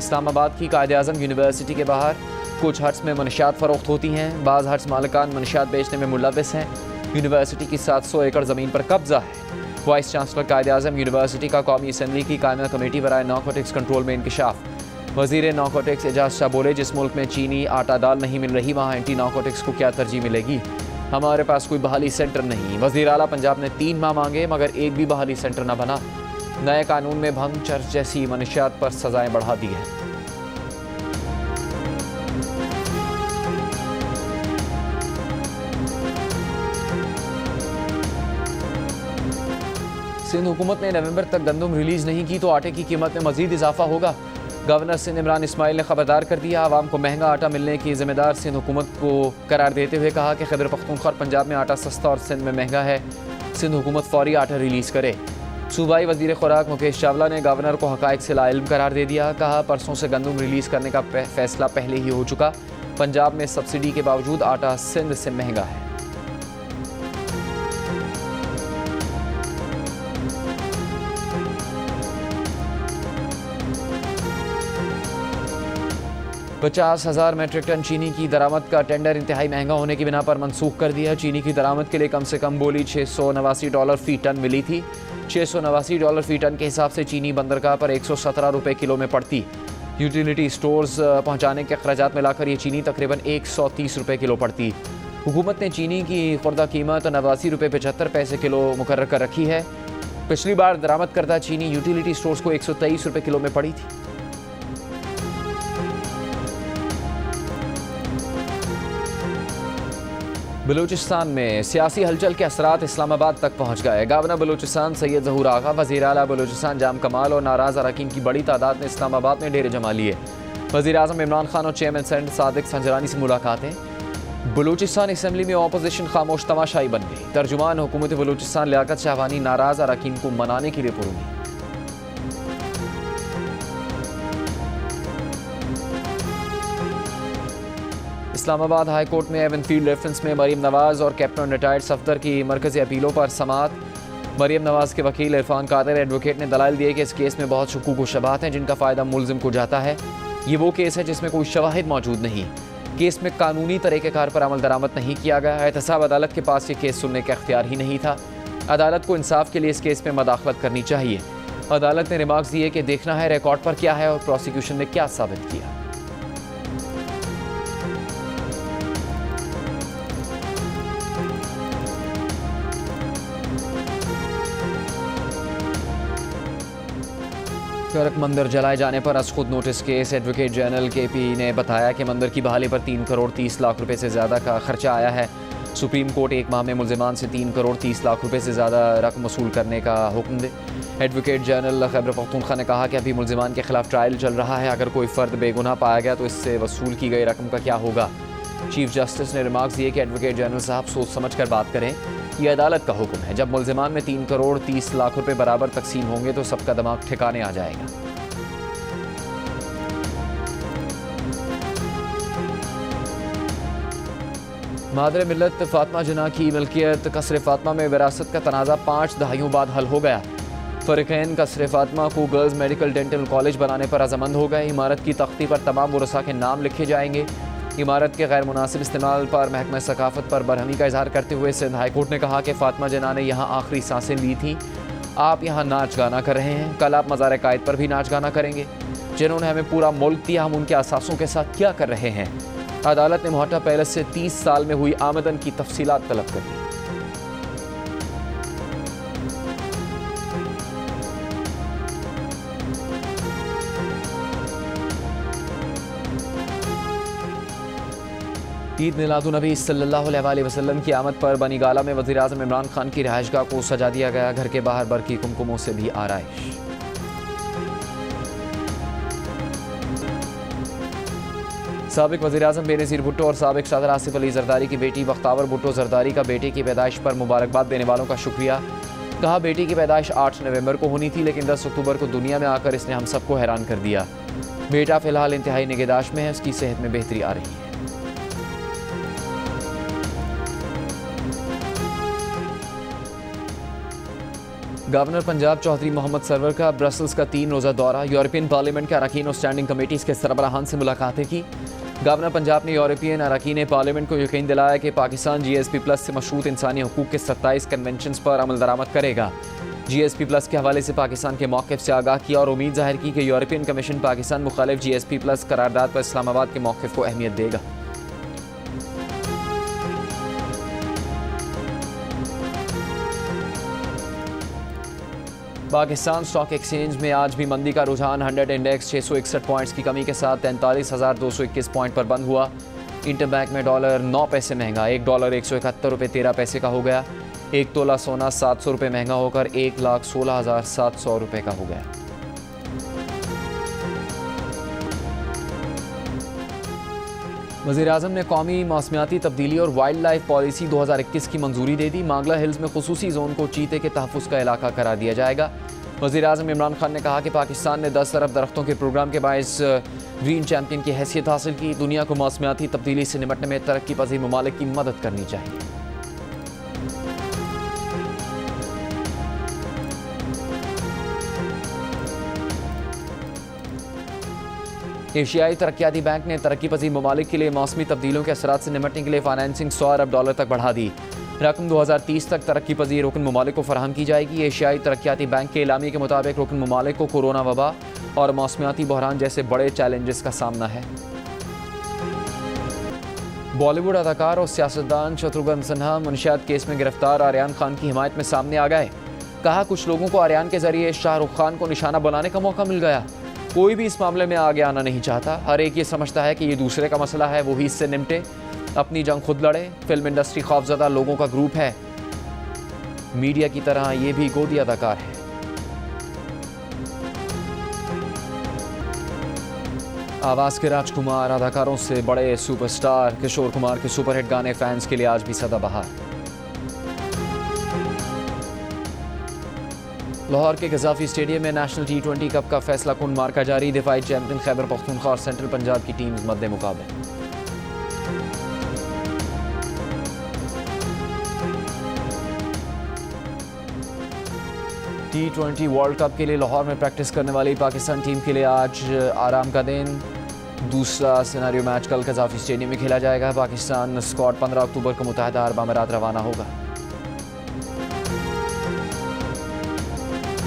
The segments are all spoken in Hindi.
इस्लामाबाद की कायद-ए-आज़म यूनिवर्सिटी के बाहर कुछ हट्स में मनशियात फ़रोख्त होती हैं। बाज़ हट्स मालिकान मनशियात बेचने में मुलव्वस हैं। यूनिवर्सिटी की 700 एकड़ ज़मीन पर कब्जा है। वाइस चांसलर कायद-ए-आज़म यूनिवर्सिटी का कौमी असम्बली की कायमा कमेटी बराए नारकोटिक्स कंट्रोल में इंकशाफ। वज़ीर नारकोटिक्स एजाज शाह बोले, जिस मुल्क में चीनी आटा दाल नहीं मिल रही वहाँ एंटी नारकोटिक्स को क्या तरजीह मिलेगी। हमारे पास कोई बहाली सेंटर नहीं। वज़ीर आला पंजाब ने 3 माह मांगे मगर एक भी बहाली सेंटर न बना। नए कानून में भंग, चर्च जैसी मनशियात पर सजाएं बढ़ा दी हैं। सिंध हुकूमत ने नवंबर तक गंदम रिलीज नहीं की तो आटे की कीमत में मजीद इजाफा होगा। गवर्नर सिंध इमरान इस्माइल ने खबरदार कर दिया। आवाम को महंगा आटा मिलने की जिम्मेदार सिंध हुकूमत को करार देते हुए कहा कि खैबर पख्तूनख्वा और पंजाब में आटा सस्ता और सिंध में महंगा है। सिंध हुकूमत फौरी आटा रिलीज़ करे। सूबाई वज़ीर खुराक मुकेश चावला ने गवर्नर को हक़ाइक़ से लाइल्म करार दे दिया। कहा, परसों से गंदम रिलीज़ करने का फैसला पहले ही हो चुका। पंजाब में सब्सिडी के बावजूद आटा सिंध से महंगा है। पचास 50,000 मेट्रिक टन चीनी की दरामद का टेंडर इंतहाई महंगा होने की बिना पर मनसूख कर दिया। चीनी की दरामद के लिए कम से कम बोली $689 फ़ी टन मिली थी। $689 फ़ी टन के हिसाब से चीनी बंदरगाह पर 117 रुपये किलो में पड़ती। यूटिलिटी स्टोर्स पहुँचाने के अखराजात मिलाकर ये चीनी तकरीबन 130 रुपये किलो पड़ती। हुकूमत ने चीनी की खुर्दा कीमत 89 रुपये 75 पैसे किलो मुकर्रर कर रखी है। पिछली बार दरामद करदा चीनी यूटिलिटी स्टोर्स को 123 रुपये किलो में पड़ी थी। बलूचिस्तान में सियासी हलचल के असरात इस्लामाबाद तक पहुँच गए। गवर्नर बलूचिस्तान सैयद ज़हूर आगा, वज़ीर आला बलूचिस्तान जाम कमाल और नाराज़ अरकान की बड़ी तादाद ने इस्लामाबाद में डेरे जमा लिए। वज़ीर आज़म इमरान खान और चेयरमैन सेनेट सादिक संजरानी से मुलाकातें। बलूचिस्तान असम्बली में ऑपोजिशन खामोश तमाशाई बन गई। तर्जुमान हुकूमत बलूचिस्तान लियाकत शाहवानी नाराज़ अरकान को मनाने के लिए पुरुनी। इस्लामाबाद हाई कोर्ट में एवनफील्ड रेफरेंस में मरीम नवाज़ और कैप्टन रिटायर्ड सफदर की मरकज़ी अपीलों पर समात। मरीम नवाज़ के वकील इरफान कादिर एडवोकेट ने दलाइल दिए कि इस केस में बहुत शकूक व शबाहत हैं जिनका फ़ायदा मुलजिम को जाता है। ये वो केस है जिसमें कोई शवाहिद मौजूद नहीं। केस में कानूनी तरीक़ेकार पर अमल दरामद नहीं किया गया। एहतसाब अदालत के पास ये केस सुनने का इख्तियार ही नहीं था। अदालत को इंसाफ के लिए इस केस में मदाखलत करनी चाहिए। अदालत ने रिमार्क्स दिए कि देखना है रिकॉर्ड पर क्या है और प्रोसिक्यूशन ने क्या साबित किया। कर्क मंदिर जलाए जाने पर अज खुद notice case. Advocate general KP ने बताया कि मंदिर की बहाली पर 3 करोड़ 30 लाख रुपए से ज़्यादा का खर्चा आया है। सुप्रीम कोर्ट 1 माह में मुल्जिमान से 3 करोड़ 30 लाख रुपए से ज़्यादा रकम वसूल करने का हुक्म दे। एडवोकेट जनरल खैबर पख्तूनख्वा ने कहा कि अभी मुल्जिमान के खिलाफ ट्रायल चल रहा है। अगर कोई फ़र्द बेगुनाह पाया गया तो इससे वसूल की गई रकम का क्या होगा। चीफ जस्टिस ने रिमार्क्स दिए कि एडवोकेट जनरल साहब सोच समझ कर बात करें। यह अदालत का हुक्म है। जब मुल्जिमान में 3 करोड़ 30 लाख रुपए बराबर तकसीम होंगे तो सबका दिमाग ठिकाने आ जाएगा। मादर मिल्लत फातिमा जिन्ना की मिल्कियत कसर फातिमा में विरासत का तनाज़ा 5 दहाइयों बाद हल हो गया। फ़रीक़ैन कसर फातिमा को गर्ल्स मेडिकल डेंटल कॉलेज बनाने पर रज़ामंद हो गए। इमारत की तख्ती पर तमाम वरसा के नाम लिखे जाएंगे। इमारत के गैर मुनासिब इस्तेमाल पर महकमा सकाफ़त पर बरहमी का इजहार करते हुए सिंध हाई कोर्ट ने कहा कि फातिमा जिन्ना ने यहाँ आखिरी सांसें ली थी। आप यहाँ नाच गाना कर रहे हैं, कल आप मज़ार कायद पर भी नाच गाना करेंगे। जिन्होंने हमें पूरा मुल्क दिया, हम उनके असासों के साथ क्या कर रहे हैं। अदालत ने मोहटा पैलेस से 30 साल में हुई आमदन की तफसीलात तलब कर दी। ईद मिलादुन्नबी सल्लल्लाहु अलैहि वसल्लम की आमद पर बनी गाला में वज़ीर आज़म इमरान खान की रहायशगाह को सजा दिया गया। घर के बाहर बरकी कुमकुमों से भी आराइश। साबिक वज़ीर आज़म बेनज़ीर भुट्टो और साबिक सदर आसिफ अली जरदारी की बेटी बख्तावर भुट्टो जरदारी का बेटे की पैदाइश पर मुबारकबाद देने वालों का शुक्रिया। कहा, बेटी की पैदाइश 8 नवंबर को होनी थी लेकिन 10 अक्टूबर को दुनिया में आकर इसने हम सबको हैरान कर दिया। बेटा फ़िलहाल इंतहाई निगहदाश्त में है, उसकी सेहत में बेहतरी आ रही है। गवर्नर पंजाब चौधरी मोहम्मद सरवर का ब्रसल्स का 3 रोज़ा दौरा। यूरोपियन पार्लियामेंट के अरकान और स्टैंडिंग कमेटीज़ के सरबराहान से मुलाकातें की। गवर्नर पंजाब ने यूरोपियन अरकान पार्लियामेंट को यकीन दिलाया कि पाकिस्तान GSP+ से मशरूत इंसानी हकूक़ के 27 कन्वेंशन पर अमल दरामद करेगा। GSP+ के हवाले से पाकिस्तान के मौक़िफ़ से आगाह किया और उम्मीद जाहिर की कि यूरोपियन कमीशन पाकिस्तान मुखालिफ GSP+ करारदाद पर इस्लामाबाद के मौक़िफ़ को अहमियत देगा। पाकिस्तान स्टॉक एक्सचेंज में आज भी मंदी का रुझान। 100 इंडेक्स 661 पॉइंट्स की कमी के साथ 43,221 पॉइंट पर बंद हुआ। इंटरबैंक में डॉलर 9 पैसे महंगा, $1 171 रुपये 13 पैसे का हो गया। एक तोला सोना 700 रुपये महंगा होकर 1,16,700 रुपये का हो गया। वज़ीर-ए-आज़म ने कौमी मौसमियाती तब्दीली और वाइल्ड लाइफ पॉलिसी 2021 की मंजूरी दे दी। मांगला हिल्स में खुसूसी जोन को चीते के तहफ़्फ़ुज़ का इलाका करार दिया जाएगा। वज़ीर-ए-आज़म इमरान खान ने कहा कि पाकिस्तान ने 10 अरब दरख्तों के प्रोग्राम के बायस ग्रीन चैम्पियन की हैसियत हासिल की। दुनिया को मौसमियाती तब्दीली से निपटने में तरक्की पजीर ममालिक की मदद करनी चाहिए। एशियाई तरक्याती बैंक ने तरक्की पजीर ममालिक के लिए मौसमी तब्दीलियों के असरात से निपटने के लिए फाइनेंसिंग $100 अरब तक बढ़ा दी। रकम 2030 तक तरक्की पजीर रुकन ममालिक को फराहम की जाएगी। एशियाई तरक्याती बैंक के एलामी के मुताबिक रुकन ममालिक को कोरोना वबा और मौसमियाती बहरान जैसे बड़े चैलेंजेस का सामना है। बॉलीवुड अदाकार और सियासतदान शत्रुघ्न सिन्हा मुनशियात केस में गिरफ्तार आर्यन खान की हिमायत में सामने आ गए। कहा, कुछ लोगों को आर्यन के जरिए शाहरुख खान को निशाना बनाने का मौका मिल गया। कोई भी इस मामले में आगे आना नहीं चाहता। हर एक ये समझता है कि ये दूसरे का मसला है, वो ही इससे निपटे, अपनी जंग खुद लड़े। फिल्म इंडस्ट्री खौफजदा लोगों का ग्रुप है। मीडिया की तरह ये भी गोदी अदाकार है। आवाज के राजकुमार, अदाकारों से बड़े सुपरस्टार किशोर कुमार के सुपरहिट गाने फैंस के लिए आज भी सदाबहार। लाहौर के गजाफी स्टेडियम में नेशनल T20 कप का फैसला कुन मार्का जारी। दिफाई चैंपियन खैबर पख्तूनख्वा और सेंट्रल पंजाब की टीम्स मद्दे मुकाबले। T20 वर्ल्ड कप के लिए लाहौर में प्रैक्टिस करने वाली पाकिस्तान टीम के लिए आज आराम का दिन। दूसरा सिनेरियो मैच कल गजाफी स्टेडियम में खेला जाएगा। पाकिस्तान स्क्वाड 15 अक्टूबर को मुत्तहिदा अरब अमीरात रवाना होगा।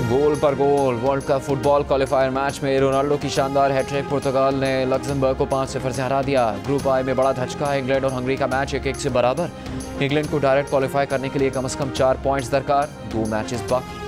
गोल पर गोल World Cup football qualifier match में रोनाल्डो की शानदार हैट्रिक। पुर्तगाल ने लग्जमबर्ग को 5-0 से हरा दिया। ग्रुप आई में बड़ा धचका। इंग्लैंड और हंगरी का मैच 1-1 से बराबर। इंग्लैंड को डायरेक्ट क्वालिफाई करने के लिए कम से कम 4 पॉइंट्स दरकार। 2 मैचेस बाकी।